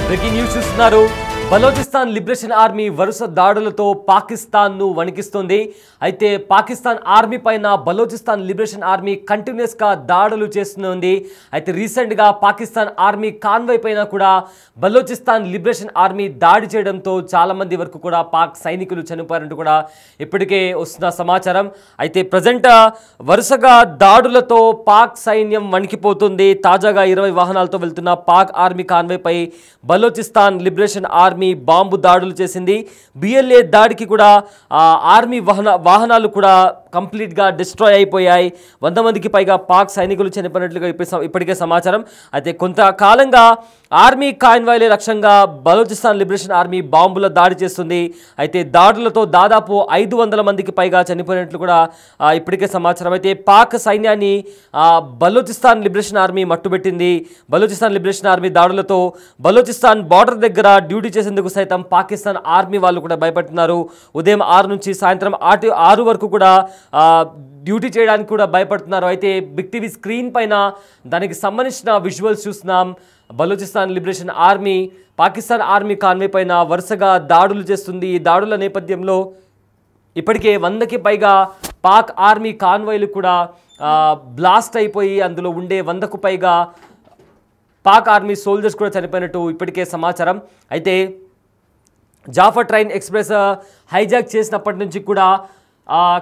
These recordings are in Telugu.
బ్రేకింగ్ న్యూస్ చూస్తున్నారు. బలోచిస్తాన్ లిబరేషన్ ఆర్మీ వరుస దాడులతో పాకిస్తాన్ను వణికిస్తుంది. అయితే పాకిస్తాన్ ఆర్మీ పైన బలోచిస్తాన్ లిబరేషన్ ఆర్మీ కంటిన్యూస్గా దాడులు చేస్తుంది. అయితే రీసెంట్గా పాకిస్తాన్ ఆర్మీ కాన్వాయ్ పైన కూడా బలోచిస్తాన్ లిబరేషన్ ఆర్మీ దాడి చేయడంతో చాలామంది వరకు కూడా పాక్ సైనికులు చనిపోయారంటూ కూడా ఇప్పటికే వస్తున్న సమాచారం. అయితే ప్రజెంట్ వరుసగా దాడులతో పాక్ సైన్యం వణికిపోతుంది. తాజాగా 20 వాహనాలతో వెళ్తున్న పాక్ ఆర్మీ కాన్వాయ్పై బలోచిస్తాన్ లిబరేషన్ ఆర్మీ బాంబు దాడులు చేసింది. బిఎల్ఏ దాడికి కూడా ఆర్మీ వాహనాలు కూడా కంప్లీట్గా డిస్ట్రాయ్ అయిపోయాయి. 100 మందికి పైగా పాక్ సైనికులు చనిపోయినట్లుగా ఇప్పటికే సమాచారం. అయితే కొంతకాలంగా ఆర్మీ కాన్వాయ్లే లక్ష్యంగా బలోచిస్తాన్ లిబరేషన్ ఆర్మీ బాంబుల దాడి చేస్తుంది. అయితే దాడులతో దాదాపు 500 మందికి పైగా చనిపోయినట్లు కూడా ఇప్పటికే సమాచారం. అయితే పాక్ సైన్యాన్ని బలోచిస్తాన్ లిబరేషన్ ఆర్మీ మట్టుబెట్టింది. బలోచిస్తాన్ లిబరేషన్ ఆర్మీ దాడులతో బలోచిస్తాన్ బార్డర్ దగ్గర డ్యూటీ చేసేందుకు సైతం పాకిస్తాన్ ఆర్మీ వాళ్ళు కూడా భయపడుతున్నారు. ఉదయం 6 నుంచి సాయంత్రం 6 వరకు కూడా డ్యూటీ చేయడానికి కూడా భయపడుతున్నారు. అయితే బిగ్ టీవీ స్క్రీన్ పైన దానికి సంబంధించిన విజువల్స్ చూస్తున్నాం. Balochistan liberation army Pakistan army convoy పైన వరుసగా దాడులు చేస్తుంది. ఈ దాడుల నేపథ్యంలో ఇప్పటికే 100కి పైగా పాక్ ఆర్మీ కాన్వాయ్లు కూడా బ్లాస్ట్ అయిపోయి అందులో ఉండే 100కు పైగా పాక్ ఆర్మీ సోల్జర్స్ కూడా చనిపోయినట్టు ఇప్పటికే సమాచారం. అయితే జాఫర్ ట్రైన్ ఎక్స్ప్రెస్ హైజాక్ చేసినప్పటి నుంచి కూడా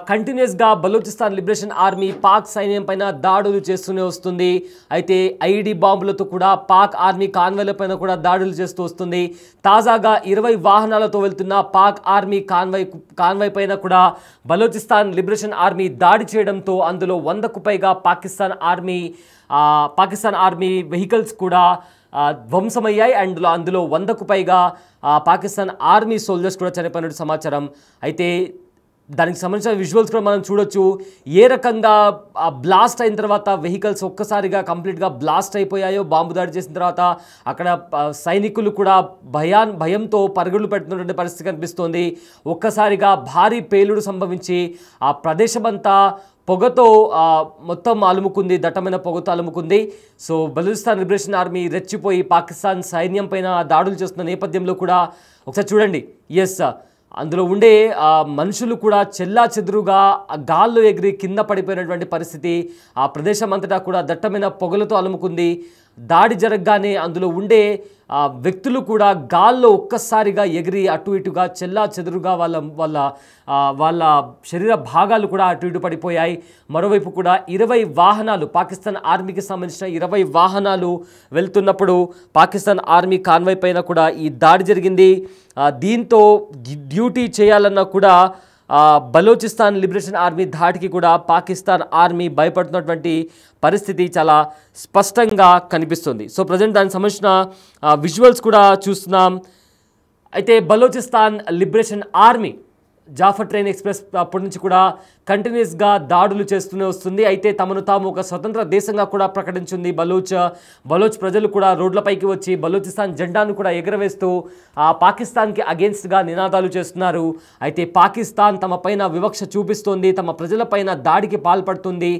కంటిన్యూస్గా బలోచిస్తాన్ లిబరేషన్ ఆర్మీ పాక్ సైన్యం పైన దాడులు చేస్తూనే వస్తుంది. అయితే ఐఈడీ బాంబులతో కూడా పాక్ ఆర్మీ కాన్వాయ్ల పైన కూడా దాడులు చేస్తూ వస్తుంది. తాజాగా 20 వాహనాలతో వెళ్తున్న పాక్ ఆర్మీ కాన్వాయ్ పైన కూడా బలోచిస్తాన్ లిబరేషన్ ఆర్మీ దాడి చేయడంతో అందులో 100కు పైగా పాకిస్తాన్ ఆర్మీ వెహికల్స్ కూడా ధ్వంసమయ్యాయి. అండ్ అందులో 100కు పైగా పాకిస్తాన్ ఆర్మీ సోల్జర్స్ కూడా చనిపోయినట్టు సమాచారం. అయితే దానికి సంబంధించిన విజువల్స్ కూడా మనం చూడొచ్చు. ఏ రకంగా బ్లాస్ట్ అయిన తర్వాత వెహికల్స్ ఒక్కసారిగా కంప్లీట్గా బ్లాస్ట్ అయిపోయాయో బాంబు దాడి చేసిన తర్వాత అక్కడ సైనికులు కూడా భయంతో పరుగులు పెడుతున్నటువంటి పరిస్థితి కనిపిస్తోంది. ఒక్కసారిగా భారీ పేలుడు సంభవించి ఆ ప్రదేశమంతా పొగతో మొత్తం అలుముకుంది, దట్టమైన పొగతో అలుముకుంది. సో బలూచిస్తాన్ లిబరేషన్ ఆర్మీ రెచ్చిపోయి పాకిస్తాన్ సైన్యం పైన దాడులు చేస్తున్న నేపథ్యంలో కూడా ఒకసారి చూడండి. ఎస్, అందులో ఉండే మనుషులు కూడా చెల్లా చెదురుగా గాల్లో ఎగిరి కింద పడిపోయినటువంటి పరిస్థితి. ఆ ప్రదేశం అంతటా కూడా దట్టమైన పొగలతో అలుముకుంది. దాడి జరగగానే అందులో ఉండే వ్యక్తులు కూడా గాల్లో ఒక్కసారిగా ఎగిరి అటు ఇటుగా చెల్లా చెదురుగా వాళ్ళ శరీర భాగాలు కూడా అటు ఇటు పడిపోయాయి. మరోవైపు కూడా 20 వాహనాలు పాకిస్తాన్ ఆర్మీకి సంబంధించిన 20 వాహనాలు వెళ్తున్నప్పుడు పాకిస్తాన్ ఆర్మీ కాన్వాయ్ పైన కూడా ఈ దాడి జరిగింది. దీంతో డ్యూటీ చేయాలన్నా కూడా బలోచిస్తాన్ లిబరేషన్ ఆర్మీ ధాటికి కూడా పాకిస్తాన్ ఆర్మీ భయపడుతున్నటువంటి పరిస్థితి చాలా స్పష్టంగా కనిపిస్తుంది. సో ప్రజెంట్ దానికి సంబంధించిన విజువల్స్ కూడా చూస్తున్నాం. అయితే Balochistan liberation army Jaffar train express అప్పటి నుంచి కూడా కంటిన్యూస్గా దాడులు చేస్తూనే వస్తుంది. అయితే తమను తాము ఒక స్వతంత్ర దేశంగా కూడా ప్రకటించింది. బలోచ్ ప్రజలు కూడా రోడ్లపైకి వచ్చి బలోచిస్తాన్ జెండాను కూడా ఎగరవేస్తూ పాకిస్తాన్కి అగేన్స్ట్గా నినాదాలు చేస్తున్నారు. అయితే పాకిస్తాన్ తమ పైన వివక్ష చూపిస్తోంది, తమ ప్రజలపైన దాడికి పాల్పడుతుంది.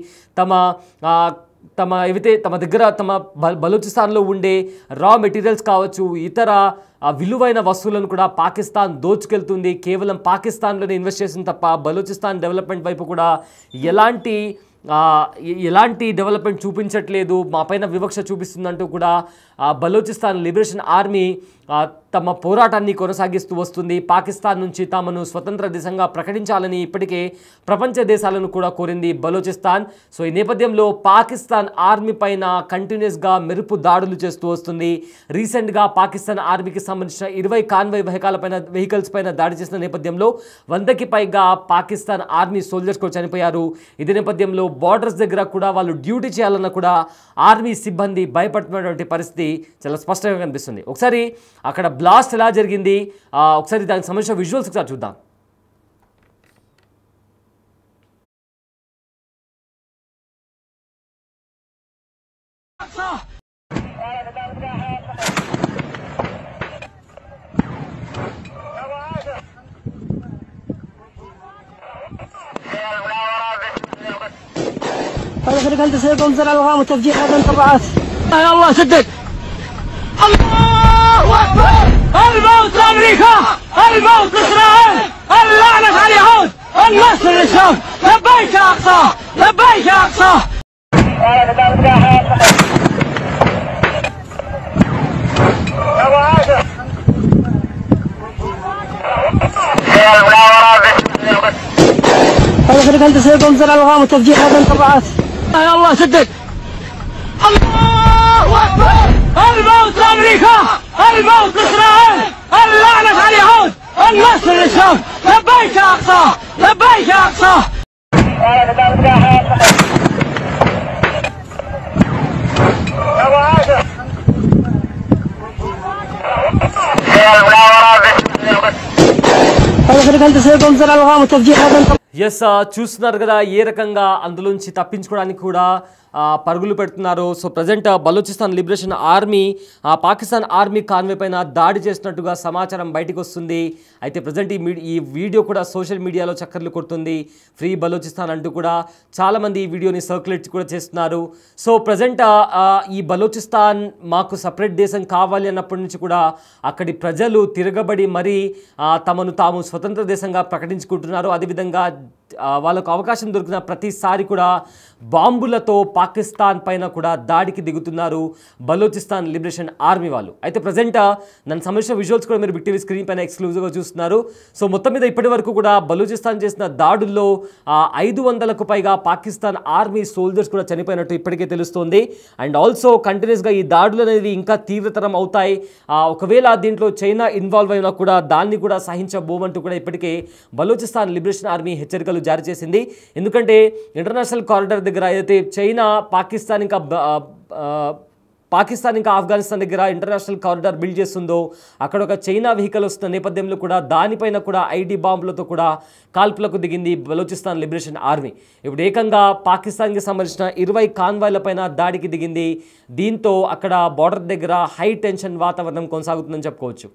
తమ దగ్గర బలూచిస్తాన్లో ఉండే రా మెటీరియల్స్ కావచ్చు, ఇతర విలువైన వస్తువులను కూడా పాకిస్తాన్ దోచుకెళ్తుంది. కేవలం పాకిస్తాన్లోనే ఇన్వెస్ట్ చేసింది తప్ప బలూచిస్తాన్ డెవలప్మెంట్ వైపు కూడా ఎలాంటి డెవలప్మెంట్ చూపించట్లేదు, మా పైన వివక్ష చూపిస్తుందంటూ కూడా బలూచిస్తాన్ లిబరేషన్ ఆర్మీ తమ పోరాటాన్ని కొనసాగిస్తూ వస్తుంది. పాకిస్తాన్ నుంచి తామను స్వతంత్ర దేశంగా ప్రకటించాలని ఇప్పటికే ప్రపంచ దేశాలను కూడా కోరింది బలూచిస్తాన్. సో ఈ నేపథ్యంలో పాకిస్తాన్ ఆర్మీ పైన కంటిన్యూస్గా మెరుపు దాడులు చేస్తూ వస్తుంది. రీసెంట్గా పాకిస్తాన్ ఆర్మీకి సంబంధించిన 20 కాన్వాయ్ వెహికల్స్ పైన దాడి చేసిన నేపథ్యంలో 100కి పైగా పాకిస్తాన్ ఆర్మీ సోల్జర్స్ కూడా చనిపోయారు. ఇదే నేపథ్యంలో బార్డర్స్ దగ్గర కూడా వాళ్ళు డ్యూటీ చేయాలన్నా కూడా ఆర్మీ సిబ్బంది భయపడుతున్నటువంటి పరిస్థితి చాలా స్పష్టంగా కనిపిస్తుంది. ఒకసారి అక్కడ బ్లాస్ట్ ఎలా జరిగింది, ఒకసారి దానికి సంబంధించిన విజువల్స్ ఒకసారి చూద్దాం. هذا خليك انت سيكون زرع الغام وتفجير هذا انطباعات. يا الله سدد الله اكبر أمريكا الموت لإسرائيل اللعنة على اليهود النصر للشام لبيك يا أقصى لبيك يا أقصى هذا خليك أنت سيكون زر الغام وتفجير هذا الطبعات يا الله سدد الله أكبر الموت لأمريكا الموت لإسرائيل اللعنة على اليهود النصر للشام لبيك يا أقصى لبيك يا أقصى هذا خليك أنت سيكون زر الغام وتفجير هذا ఎస్ చూస్తున్నారు కదా ఏ రకంగా అందులోంచి తప్పించుకోవడానికి కూడా పరుగులు పెడుతున్నారు. So present Balochistan liberation army Pakistan army Conway పైన దాడి చేస్తున్నట్టుగా సమాచారం బయటకు వస్తుంది. అయితే ప్రజెంట్ ఈ వీడియో కూడా సోషల్ మీడియాలో చక్కర్లు కొడుతుంది. ఫ్రీ బలూచిస్తాన్ అంటూ కూడా చాలామంది ఈ వీడియోని సర్క్యులేట్ కూడా చేస్తున్నారు. సో ప్రజెంట్ ఈ బలూచిస్తాన్ మాకు సపరేట్ దేశం కావాలి అన్నప్పటి నుంచి కూడా అక్కడి ప్రజలు తిరగబడి మరీ తమను తాము స్వతంత్ర దేశంగా ప్రకటించుకుంటున్నారు. అదేవిధంగా వాళ్ళకు అవకాశం దొరికిన ప్రతిసారి కూడా బాంబులతో పాకిస్తాన్ పైన కూడా దాడికి దిగుతున్నారు బలూచిస్తాన్ లిబరేషన్ ఆర్మీ వాళ్ళు. అయితే ప్రజెంట్ దానికి సంబంధించిన విజువల్స్ కూడా మీరు బిగ్ టీవీ స్క్రీన్ పైన ఎక్స్క్లూజివ్గా చూస్తున్నారు. సో మొత్తం మీద ఇప్పటి వరకు కూడా బలూచిస్తాన్ చేసిన దాడుల్లో 500కు పైగా పాకిస్తాన్ ఆర్మీ సోల్జర్స్ కూడా చనిపోయినట్టు ఇప్పటికే తెలుస్తోంది. అండ్ ఆల్సో కంటిన్యూస్గా ఈ దాడులు అనేవి ఇంకా తీవ్రతరం అవుతాయి. ఒకవేళ దీంట్లో చైనా ఇన్వాల్వ్ అయినా కూడా దాన్ని కూడా సహించబోమంటూ కూడా ఇప్పటికే బలూచిస్తాన్ లిబరేషన్ ఆర్మీ హెచ్చరికలు జారీ చేసింది. ఎందుకంటే ఇంటర్నేషనల్ కారిడార్ దగ్గర ఏదైతే చైనా పాకిస్తాన్ ఇంకా ఆఫ్ఘనిస్తాన్ దగ్గర ఇంటర్నేషనల్ కారిడార్ బిల్డ్ చేస్తుందో అక్కడ ఒక చైనా వెహికల్ వస్తున్న నేపథ్యంలో కూడా దానిపైన కూడా ఐడి బాంబులతో కూడా కాల్పులకు దిగింది బలూచిస్తాన్ లిబరేషన్ ఆర్మీ. ఇప్పుడు ఏకంగా పాకిస్తాన్కి సంబంధించిన 20 కాన్వాయ్ల పైన దాడికి దిగింది. దీంతో అక్కడ బార్డర్ దగ్గర హై టెన్షన్ వాతావరణం కొనసాగుతుందని చెప్పుకోవచ్చు.